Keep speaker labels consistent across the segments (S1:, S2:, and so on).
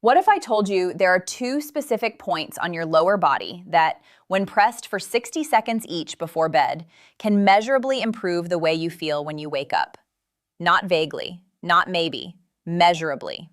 S1: What if I told you there are two specific points on your lower body that, when pressed for 60 seconds each before bed, can measurably improve the way you feel when you wake up? Not vaguely, not maybe, measurably.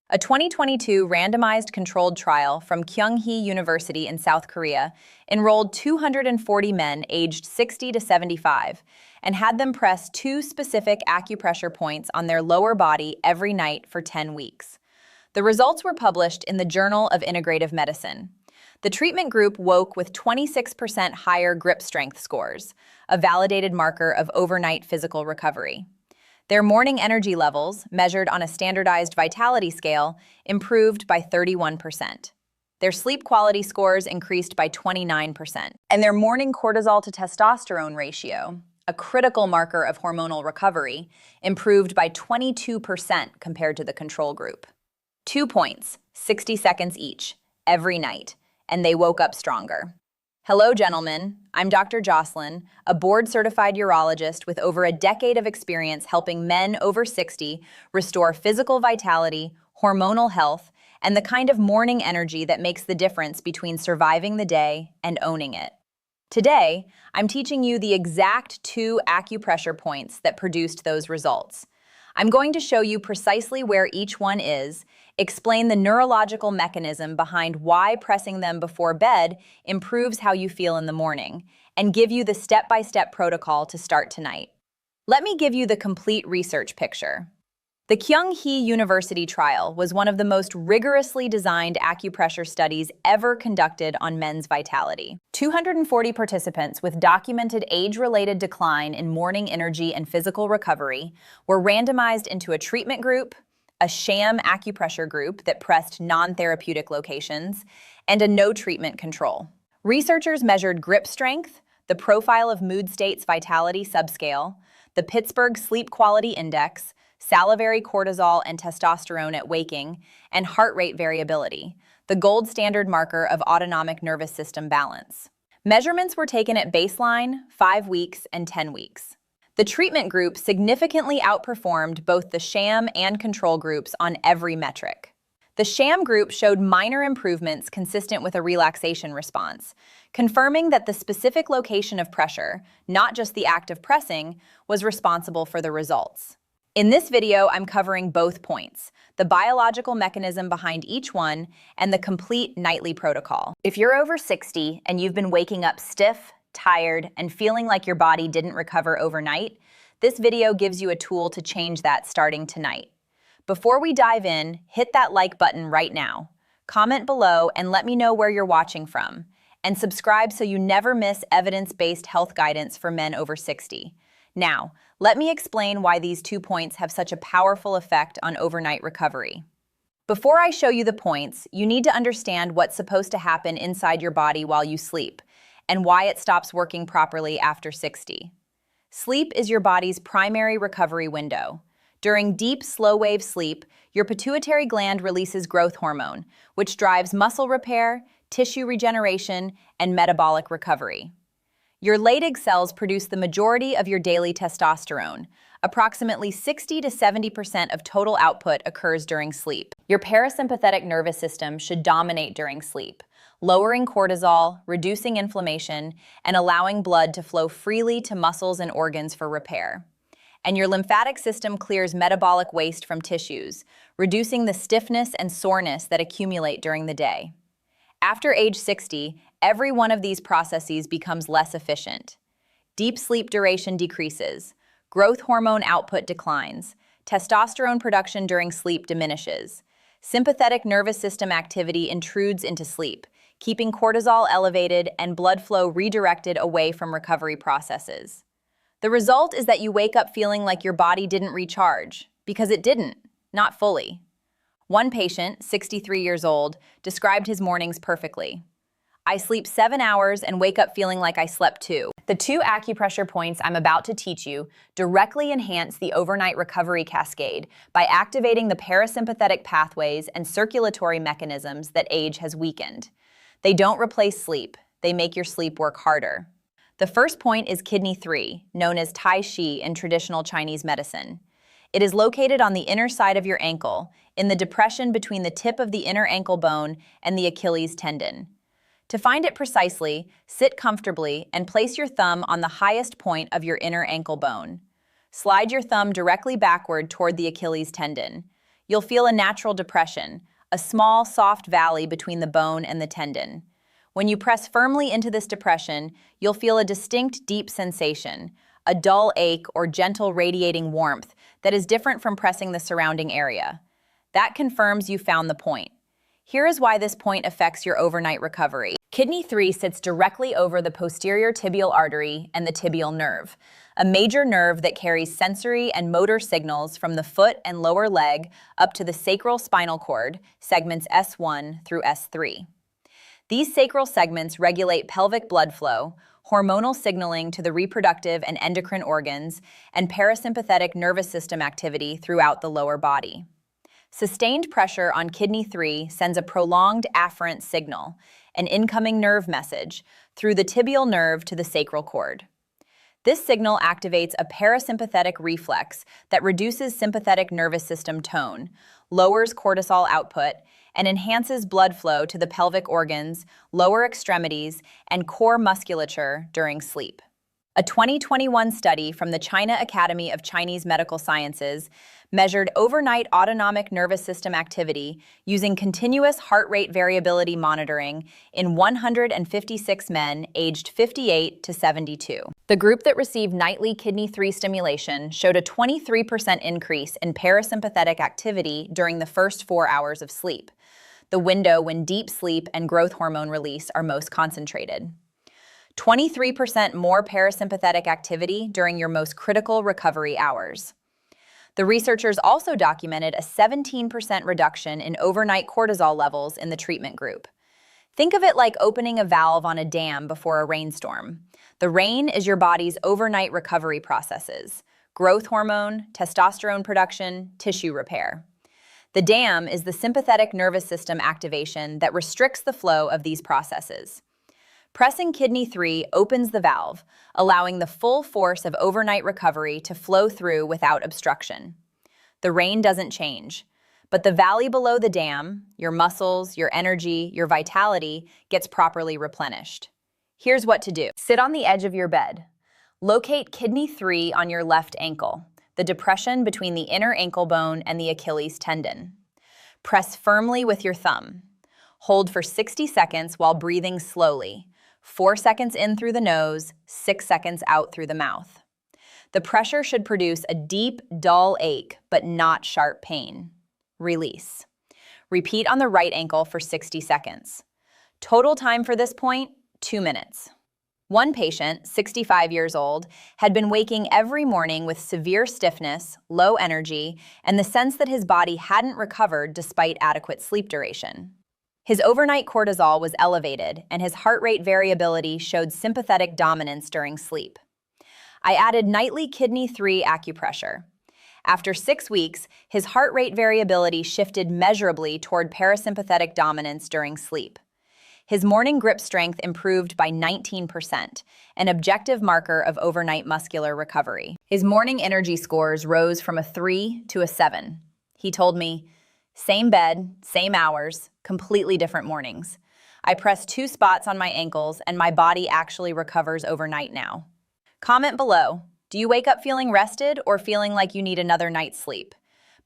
S1: A 2022 randomized controlled trial from Kyunghee University in South Korea enrolled 240 men aged 60 to 75 and had them press two specific acupressure points on their lower body every night for 10 weeks. The results were published in the Journal of Integrative Medicine. The treatment group woke with 26% higher grip strength scores, a validated marker of overnight physical recovery. Their morning energy levels, measured on a standardized vitality scale, improved by 31%. Their sleep quality scores increased by 29%. And their morning cortisol to testosterone ratio, a critical marker of hormonal recovery, improved by 22% compared to the control group. 2 points, 60 seconds each, every night, and they woke up stronger. Hello, gentlemen. I'm Dr. Jocelyn, a board-certified urologist with over a decade of experience helping men over 60 restore physical vitality, hormonal health, and the kind of morning energy that makes the difference between surviving the day and owning it. Today, I'm teaching you the exact two acupressure points that produced those results. I'm going to show you precisely where each one is, explain the neurological mechanism behind why pressing them before bed improves how you feel in the morning, and give you the step-by-step protocol to start tonight. Let me give you the complete research picture. The Kyunghee University trial was one of the most rigorously designed acupressure studies ever conducted on men's vitality. 240 participants with documented age-related decline in morning energy and physical recovery were randomized into a treatment group, a sham acupressure group that pressed non-therapeutic locations, and a no-treatment control. Researchers measured grip strength, the profile of mood states vitality subscale, the Pittsburgh Sleep Quality Index, salivary cortisol and testosterone at waking, and heart rate variability, the gold standard marker of autonomic nervous system balance. Measurements were taken at baseline, 5 weeks, and 10 weeks. The treatment group significantly outperformed both the sham and control groups on every metric. The sham group showed minor improvements consistent with a relaxation response, confirming that the specific location of pressure, not just the act of pressing, was responsible for the results. In this video, I'm covering both points, the biological mechanism behind each one, and the complete nightly protocol. If you're over 60 and you've been waking up stiff, tired, and feeling like your body didn't recover overnight, this video gives you a tool to change that starting tonight. Before we dive in, hit that like button right now. Comment below and let me know where you're watching from. And subscribe so you never miss evidence-based health guidance for men over 60. Now, let me explain why these 2 points have such a powerful effect on overnight recovery. Before I show you the points, you need to understand what's supposed to happen inside your body while you sleep, and why it stops working properly after 60. Sleep is your body's primary recovery window. During deep, slow-wave sleep, your pituitary gland releases growth hormone, which drives muscle repair, tissue regeneration, and metabolic recovery. Your Leydig cells produce the majority of your daily testosterone. Approximately 60 to 70% of total output occurs during sleep. Your parasympathetic nervous system should dominate during sleep, lowering cortisol, reducing inflammation, and allowing blood to flow freely to muscles and organs for repair. And your lymphatic system clears metabolic waste from tissues, reducing the stiffness and soreness that accumulate during the day. After age 60, every one of these processes becomes less efficient. Deep sleep duration decreases, growth hormone output declines, testosterone production during sleep diminishes, sympathetic nervous system activity intrudes into sleep, keeping cortisol elevated and blood flow redirected away from recovery processes. The result is that you wake up feeling like your body didn't recharge, because it didn't, not fully. One patient, 63 years old, described his mornings perfectly. I sleep 7 hours and wake up feeling like I slept 2. The 2 acupressure points I'm about to teach you directly enhance the overnight recovery cascade by activating the parasympathetic pathways and circulatory mechanisms that age has weakened. They don't replace sleep, they make your sleep work harder. The first point is kidney 3, known as Tai Chi in traditional Chinese medicine. It is located on the inner side of your ankle, in the depression between the tip of the inner ankle bone and the Achilles tendon. To find it precisely, sit comfortably and place your thumb on the highest point of your inner ankle bone. Slide your thumb directly backward toward the Achilles tendon. You'll feel a natural depression, a small, soft valley between the bone and the tendon. When you press firmly into this depression, you'll feel a distinct, deep sensation, a dull ache or gentle radiating warmth that is different from pressing the surrounding area. That confirms you found the point. Here is why this point affects your overnight recovery. Kidney 3 sits directly over the posterior tibial artery and the tibial nerve, a major nerve that carries sensory and motor signals from the foot and lower leg up to the sacral spinal cord, segments S1 through S3. These sacral segments regulate pelvic blood flow, hormonal signaling to the reproductive and endocrine organs, and parasympathetic nervous system activity throughout the lower body. Sustained pressure on kidney 3 sends a prolonged afferent signal, an incoming nerve message, through the tibial nerve to the sacral cord. This signal activates a parasympathetic reflex that reduces sympathetic nervous system tone, lowers cortisol output, and enhances blood flow to the pelvic organs, lower extremities, and core musculature during sleep. A 2021 study from the China Academy of Chinese Medical Sciences measured overnight autonomic nervous system activity using continuous heart rate variability monitoring in 156 men aged 58 to 72. The group that received nightly kidney 3 stimulation showed a 23% increase in parasympathetic activity during the first 4 hours of sleep, the window when deep sleep and growth hormone release are most concentrated. 23% more parasympathetic activity during your most critical recovery hours. The researchers also documented a 17% reduction in overnight cortisol levels in the treatment group. Think of it like opening a valve on a dam before a rainstorm. The rain is your body's overnight recovery processes: growth hormone, testosterone production, tissue repair. The dam is the sympathetic nervous system activation that restricts the flow of these processes. Pressing kidney 3 opens the valve, allowing the full force of overnight recovery to flow through without obstruction. The rain doesn't change, but the valley below the dam, your muscles, your energy, your vitality, gets properly replenished. Here's what to do. Sit on the edge of your bed. Locate kidney 3 on your left ankle, the depression between the inner ankle bone and the Achilles tendon. Press firmly with your thumb. Hold for 60 seconds while breathing slowly. 4 seconds in through the nose, 6 seconds out through the mouth. The pressure should produce a deep, dull ache, but not sharp pain. Release. Repeat on the right ankle for 60 seconds. Total time for this point, 2 minutes. One patient, 65 years old, had been waking every morning with severe stiffness, low energy, and the sense that his body hadn't recovered despite adequate sleep duration. His overnight cortisol was elevated, and his heart rate variability showed sympathetic dominance during sleep. I added nightly kidney 3 acupressure. After 6 weeks, his heart rate variability shifted measurably toward parasympathetic dominance during sleep. His morning grip strength improved by 19%, an objective marker of overnight muscular recovery. His morning energy scores rose from a 3 to a 7. He told me, "Same bed, same hours, completely different mornings. I press 2 spots on my ankles and my body actually recovers overnight now." Comment below, do you wake up feeling rested or feeling like you need another night's sleep?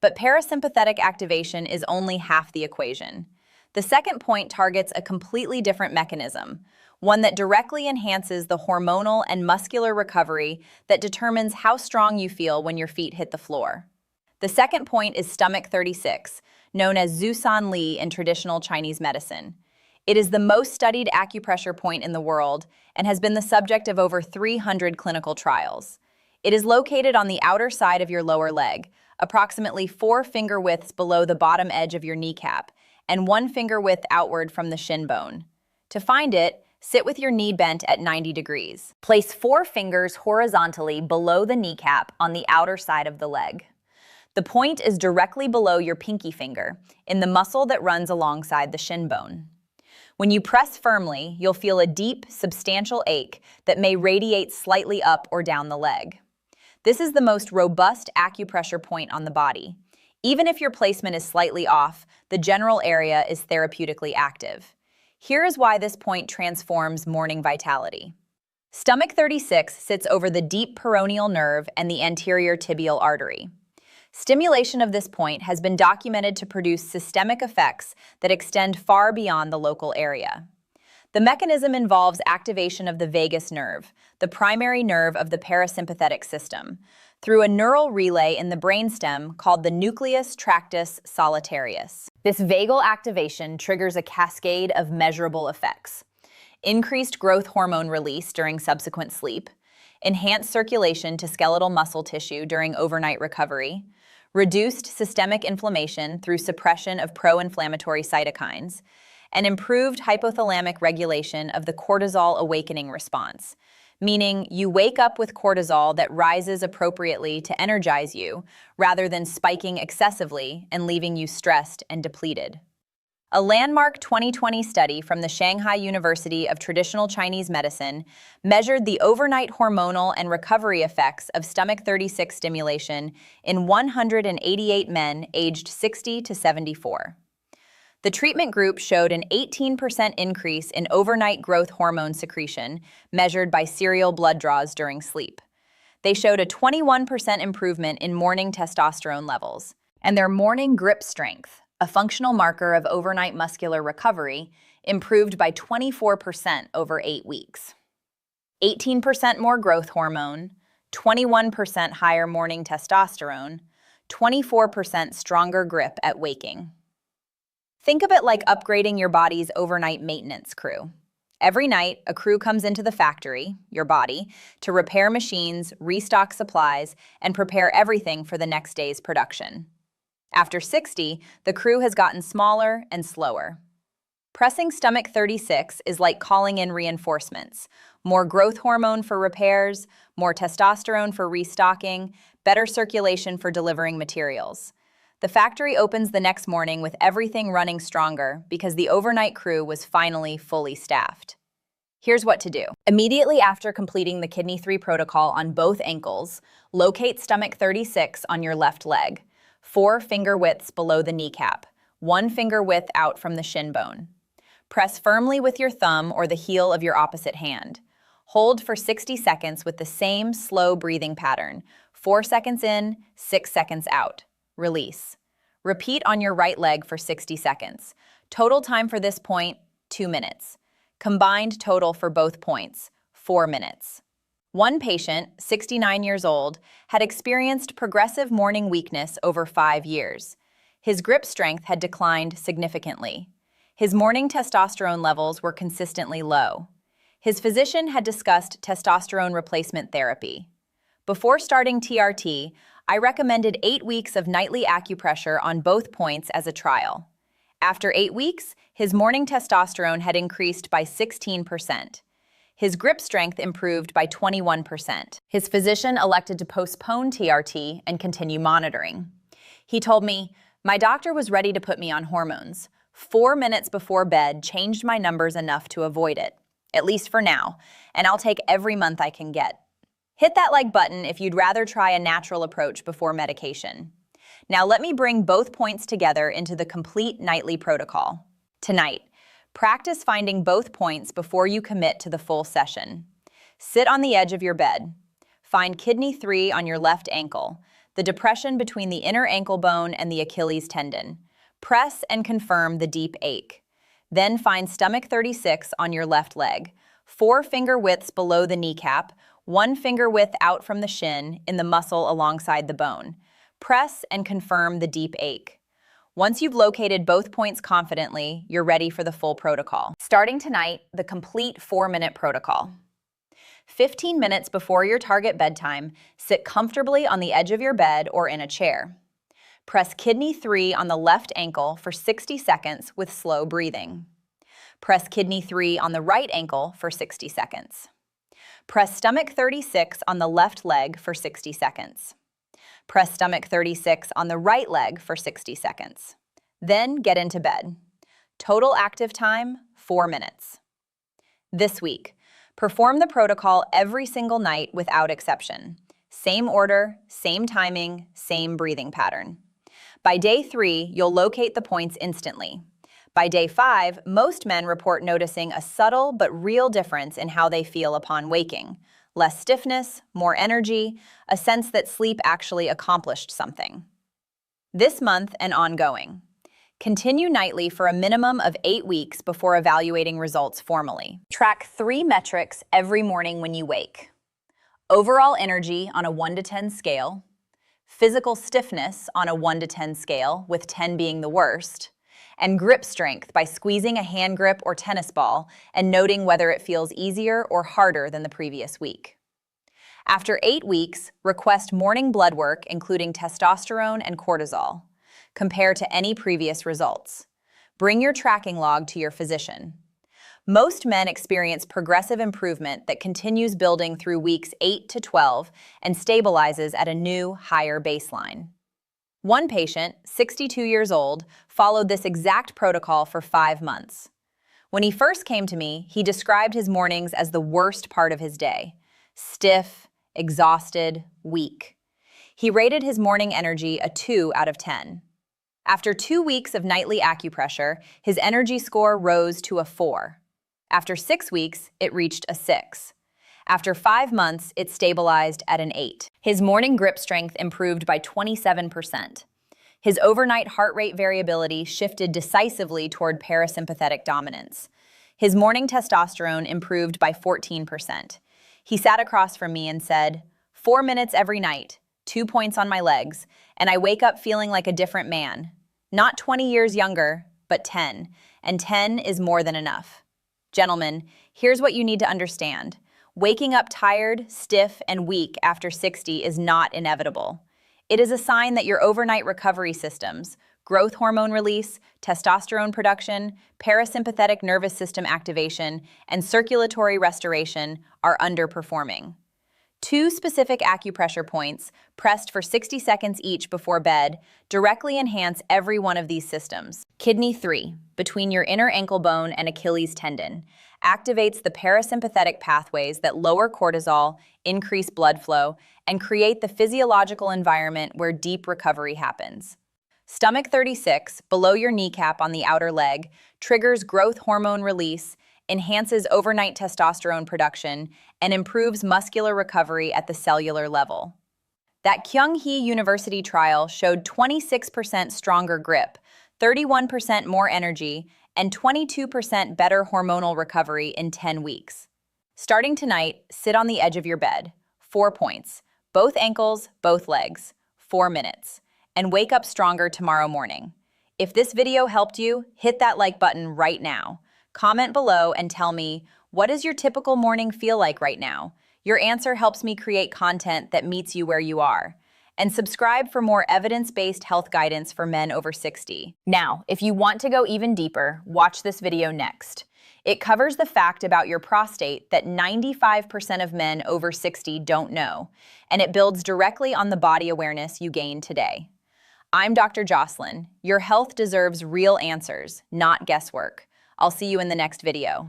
S1: But parasympathetic activation is only half the equation. The second point targets a completely different mechanism, one that directly enhances the hormonal and muscular recovery that determines how strong you feel when your feet hit the floor. The second point is stomach 36, known as Zhusan Li in traditional Chinese medicine. It is the most studied acupressure point in the world and has been the subject of over 300 clinical trials. It is located on the outer side of your lower leg, approximately 4 finger widths below the bottom edge of your kneecap, and 1 finger width outward from the shin bone. To find it, sit with your knee bent at 90 degrees. Place 4 fingers horizontally below the kneecap on the outer side of the leg. The point is directly below your pinky finger, in the muscle that runs alongside the shin bone. When you press firmly, you'll feel a deep, substantial ache that may radiate slightly up or down the leg. This is the most robust acupressure point on the body. Even if your placement is slightly off, the general area is therapeutically active. Here is why this point transforms morning vitality. Stomach 36 sits over the deep peroneal nerve and the anterior tibial artery. Stimulation of this point has been documented to produce systemic effects that extend far beyond the local area. The mechanism involves activation of the vagus nerve, the primary nerve of the parasympathetic system, through a neural relay in the brainstem called the nucleus tractus solitarius. This vagal activation triggers a cascade of measurable effects: increased growth hormone release during subsequent sleep, enhanced circulation to skeletal muscle tissue during overnight recovery, reduced systemic inflammation through suppression of pro-inflammatory cytokines, and improved hypothalamic regulation of the cortisol awakening response, meaning you wake up with cortisol that rises appropriately to energize you, rather than spiking excessively and leaving you stressed and depleted. A landmark 2020 study from the Shanghai University of Traditional Chinese Medicine measured the overnight hormonal and recovery effects of stomach 36 stimulation in 188 men aged 60 to 74. The treatment group showed an 18% increase in overnight growth hormone secretion measured by serial blood draws during sleep. They showed a 21% improvement in morning testosterone levels, and their morning grip strength, a functional marker of overnight muscular recovery, improved by 24% over 8 weeks. 18% more growth hormone, 21% higher morning testosterone, 24% stronger grip at waking. Think of it like upgrading your body's overnight maintenance crew. Every night, a crew comes into the factory, your body, to repair machines, restock supplies, and prepare everything for the next day's production. After 60, the crew has gotten smaller and slower. Pressing stomach 36 is like calling in reinforcements: more growth hormone for repairs, more testosterone for restocking, better circulation for delivering materials. The factory opens the next morning with everything running stronger because the overnight crew was finally fully staffed. Here's what to do. Immediately after completing the Kidney 3 protocol on both ankles, locate stomach 36 on your left leg, 4 finger widths below the kneecap, 1 finger width out from the shin bone. Press firmly with your thumb or the heel of your opposite hand. Hold for 60 seconds with the same slow breathing pattern: 4 seconds in, 6 seconds out. Release. Repeat on your right leg for 60 seconds. Total time for this point, 2 minutes. Combined total for both points, 4 minutes. One patient, 69 years old, had experienced progressive morning weakness over 5 years. His grip strength had declined significantly. His morning testosterone levels were consistently low. His physician had discussed testosterone replacement therapy. Before starting TRT, I recommended 8 weeks of nightly acupressure on both points as a trial. After 8 weeks, his morning testosterone had increased by 16%. His grip strength improved by 21%. His physician elected to postpone TRT and continue monitoring. He told me, "My doctor was ready to put me on hormones. 4 minutes before bed changed my numbers enough to avoid it, at least for now, and I'll take every month I can get." Hit that like button if you'd rather try a natural approach before medication. Now let me bring both points together into the complete nightly protocol. Tonight, practice finding both points before you commit to the full session. Sit on the edge of your bed. Find Kidney 3 on your left ankle, the depression between the inner ankle bone and the Achilles tendon. Press and confirm the deep ache. Then find stomach 36 on your left leg, 4 finger widths below the kneecap, 1 finger width out from the shin in the muscle alongside the bone. Press and confirm the deep ache. Once you've located both points confidently, you're ready for the full protocol. Starting tonight, the complete 4-minute protocol. 15 minutes before your target bedtime, sit comfortably on the edge of your bed or in a chair. Press Kidney 3 on the left ankle for 60 seconds with slow breathing. Press Kidney 3 on the right ankle for 60 seconds. Press stomach 36 on the left leg for 60 seconds. Press stomach 36 on the right leg for 60 seconds. Then get into bed. Total active time, 4 minutes. This week, perform the protocol every single night without exception. Same order, same timing, same breathing pattern. By day 3, you'll locate the points instantly. By day 5, most men report noticing a subtle but real difference in how they feel upon waking. Less stiffness, more energy, a sense that sleep actually accomplished something. This month and ongoing. Continue nightly for a minimum of 8 weeks before evaluating results formally. Track 3 metrics every morning when you wake. Overall energy on a 1 to 10 scale, physical stiffness on a 1 to 10 scale, with 10 being the worst, and grip strength by squeezing a hand grip or tennis ball and noting whether it feels easier or harder than the previous week. After 8 weeks, request morning blood work including testosterone and cortisol. Compare to any previous results. Bring your tracking log to your physician. Most men experience progressive improvement that continues building through weeks 8 to 12 and stabilizes at a new, higher baseline. One patient, 62 years old, followed this exact protocol for 5 months. When he first came to me, he described his mornings as the worst part of his day. Stiff, exhausted, weak. He rated his morning energy a 2 out of 10. After 2 weeks of nightly acupressure, his energy score rose to a 4. After 6 weeks, it reached a 6. After 5 months, it stabilized at an 8. His morning grip strength improved by 27%. His overnight heart rate variability shifted decisively toward parasympathetic dominance. His morning testosterone improved by 14%. He sat across from me and said, 4 minutes every night, 2 points on my legs, and I wake up feeling like a different man. Not 20 years younger, but 10, and 10 is more than enough. Gentlemen, here's what you need to understand. Waking up tired, stiff, and weak after 60 is not inevitable. It is a sign that your overnight recovery systems, growth hormone release, testosterone production, parasympathetic nervous system activation, and circulatory restoration are underperforming. 2 specific acupressure points, pressed for 60 seconds each before bed, directly enhance every one of these systems. Kidney 3, between your inner ankle bone and Achilles tendon, activates the parasympathetic pathways that lower cortisol, increase blood flow, and create the physiological environment where deep recovery happens. Stomach 36, below your kneecap on the outer leg, triggers growth hormone release, enhances overnight testosterone production, and improves muscular recovery at the cellular level. That Kyung-hee University trial showed 26% stronger grip, 31% more energy, and 22% better hormonal recovery in 10 weeks. Starting tonight, sit on the edge of your bed. 4 points. Both ankles, both legs. 4 minutes. And wake up stronger tomorrow morning. If this video helped you, hit that like button right now. Comment below and tell me, what does your typical morning feel like right now? Your answer helps me create content that meets you where you are. And subscribe for more evidence-based health guidance for men over 60. Now, if you want to go even deeper, watch this video next. It covers the fact about your prostate that 95% of men over 60 don't know, and it builds directly on the body awareness you gained today. I'm Dr. Jocelyn. Your health deserves real answers, not guesswork. I'll see you in the next video.